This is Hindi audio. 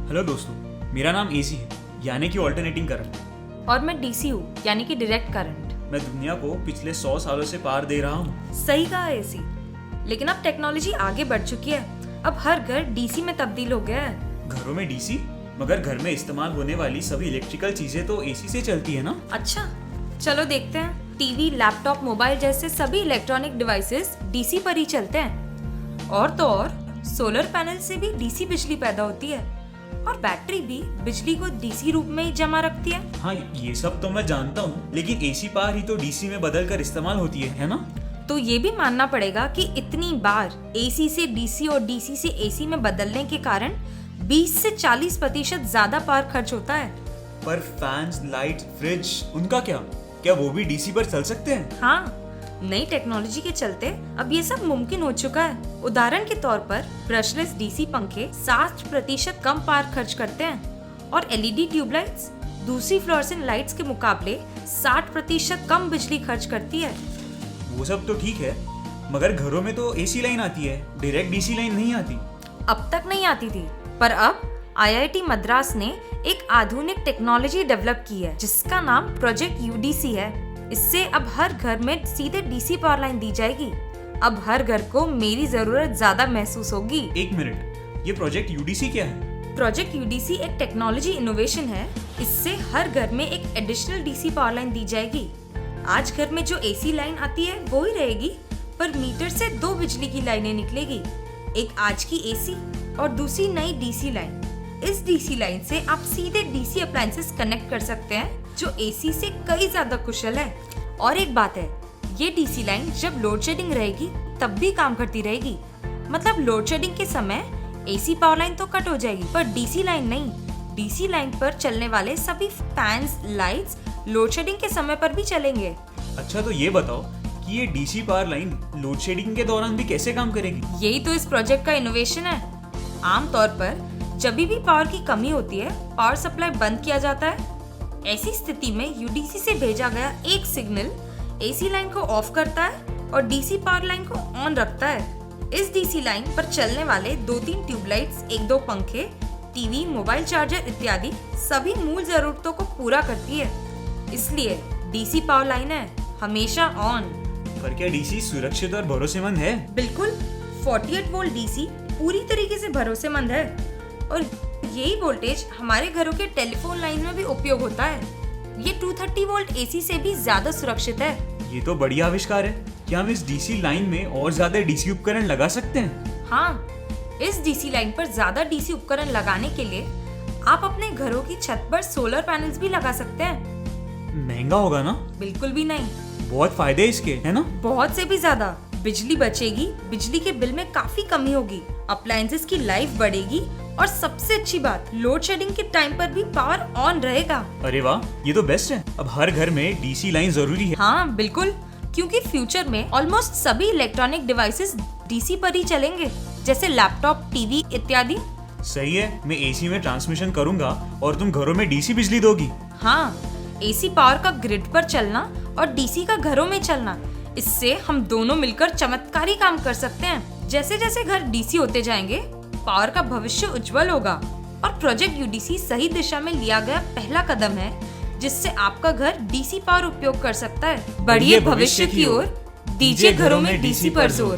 हेलो दोस्तों, मेरा नाम एसी है, यानी कि ऑल्टरनेटिंग करंट। और मैं डीसी हूँ, यानी कि डायरेक्ट करंट। मैं दुनिया को पिछले 100 सालों से पार दे रहा हूँ। सही कहा एसी। लेकिन अब टेक्नोलॉजी आगे बढ़ चुकी है। अब हर घर डीसी में तब्दील हो गया है। घरों में डीसी? मगर घर में इस्तेमाल होने वाली सभी इलेक्ट्रिकल चीजें तो एसी से चलती है ना? अच्छा, चलो देखते हैं। टीवी, लैपटॉप, मोबाइल जैसे सभी इलेक्ट्रॉनिक डिवाइसेस डीसी पर ही चलते हैं। और तो और सोलर पैनल से भी डीसी बिजली पैदा होती है, और बैटरी भी बिजली को डीसी रूप में ही जमा रखती है। हाँ, ये सब तो मैं जानता हूँ, लेकिन एसी पावर ही तो डीसी में बदल कर इस्तेमाल होती है ना? तो ये भी मानना पड़ेगा कि इतनी बार एसी से डीसी और डीसी से एसी में बदलने के कारण 20 से 40% ज्यादा पावर खर्च होता है। पर फैंस, लाइट, फ्रिज, उनका क्या वो भी डीसी पर चल सकते हैं? हाँ, नई टेक्नोलॉजी के चलते अब ये सब मुमकिन हो चुका है। उदाहरण के तौर पर ब्रशलेस डीसी पंखे 60% कम पावर खर्च करते हैं, और एलईडी ट्यूबलाइट्स दूसरी फ्लोरेसेंट लाइट्स के मुकाबले 60% कम बिजली खर्च करती है। वो सब तो ठीक है, मगर घरों में तो एसी लाइन आती है, डायरेक्ट डीसी लाइन नहीं आती। अब तक नहीं आती थी, पर अब आईआईटी मद्रास ने एक आधुनिक टेक्नोलॉजी डेवलप की है जिसका नाम प्रोजेक्ट यूडीसी है। इससे अब हर घर में सीधे डीसी पावर लाइन दी जाएगी। अब हर घर को मेरी जरूरत ज्यादा महसूस होगी। एक मिनट, ये प्रोजेक्ट यूडीसी क्या है? प्रोजेक्ट यूडीसी एक टेक्नोलॉजी इनोवेशन है। इससे हर घर में एक एडिशनल डीसी पावर लाइन दी जाएगी। आज घर में जो एसी लाइन आती है वो ही रहेगी, पर मीटर से 2 बिजली की लाइनें निकलेगी। एक आज की एसी और दूसरी नई डीसी लाइन। इस डीसी लाइन से आप सीधे डीसी अप्लायंसेस कनेक्ट कर सकते हैं, जो एसी से कई ज्यादा कुशल है। और एक बात है, ये डीसी लाइन जब लोड शेडिंग रहेगी तब भी काम करती रहेगी। मतलब लोड शेडिंग के समय एसी पावर लाइन तो कट हो जाएगी, पर डीसी लाइन नहीं। डीसी लाइन पर चलने वाले सभी फैंस, लाइट्स लोड शेडिंग के समय पर भी चलेंगे। अच्छा, तो ये बताओ कि ये DC power line load shedding के दौरान भी कैसे काम करेगी? यही तो इस प्रोजेक्ट का इनोवेशन है। आमतौर पर जब भी पावर की कमी होती है, पावर सप्लाई बंद किया जाता है। ऐसी स्थिति में यूडीसी से भेजा गया एक सिग्नल एसी लाइन को ऑफ करता है और डीसी पावर लाइन को ऑन रखता है। इस डीसी लाइन पर चलने वाले 2-3 ट्यूबलाइट्स, 1-2 पंखे, टीवी, मोबाइल चार्जर इत्यादि सभी मूल जरूरतों को पूरा करती है। इसलिए डीसी पावर लाइन है हमेशा ऑन। पर क्या डीसी सुरक्षित और भरोसेमंद है? बिल्कुल, 48 वोल्ट डीसी पूरी तरीके से भरोसेमंद है, और यही वोल्टेज हमारे घरों के टेलीफोन लाइन में भी उपयोग होता है। ये 230 वोल्ट एसी से भी ज्यादा सुरक्षित है। ये तो बढ़िया आविष्कार है। क्या हम इस डीसी लाइन में और ज्यादा डीसी उपकरण लगा सकते हैं? हाँ, इस डीसी लाइन पर ज्यादा डीसी उपकरण लगाने के लिए आप अपने घरों की छत पर सोलर पैनल्स भी लगा सकते हैं। महंगा होगा ना? बिल्कुल भी नहीं, बहुत फायदे इसके, है ना? बहुत से भी ज्यादा। बिजली बचेगी, बिजली के बिल में काफी कमी होगी, अप्लायंसेस की लाइफ बढ़ेगी, और सबसे अच्छी बात, लोड शेडिंग के टाइम पर भी पावर ऑन रहेगा। अरे वाह, ये तो बेस्ट है। अब हर घर में डीसी लाइन जरूरी है। हाँ बिल्कुल, क्योंकि फ्यूचर में ऑलमोस्ट सभी इलेक्ट्रॉनिक डिवाइसेस डीसी पर ही चलेंगे, जैसे लैपटॉप, टीवी इत्यादि। सही है, मैं एसी में ट्रांसमिशन करूंगा और तुम घरों में डीसी बिजली दोगी। हाँ, एसी पावर का ग्रिड पर चलना और डीसी का घरों में चलना, इससे हम दोनों मिलकर चमत्कारी काम कर सकते हैं। जैसे जैसे घर डीसी होते जाएंगे, पावर का भविष्य उज्जवल होगा। और प्रोजेक्ट यूडीसी सही दिशा में लिया गया पहला कदम है, जिससे आपका घर डीसी पावर उपयोग कर सकता है। बढ़िए भविष्य की ओर, दीजिए घरों में डीसी पर जोर।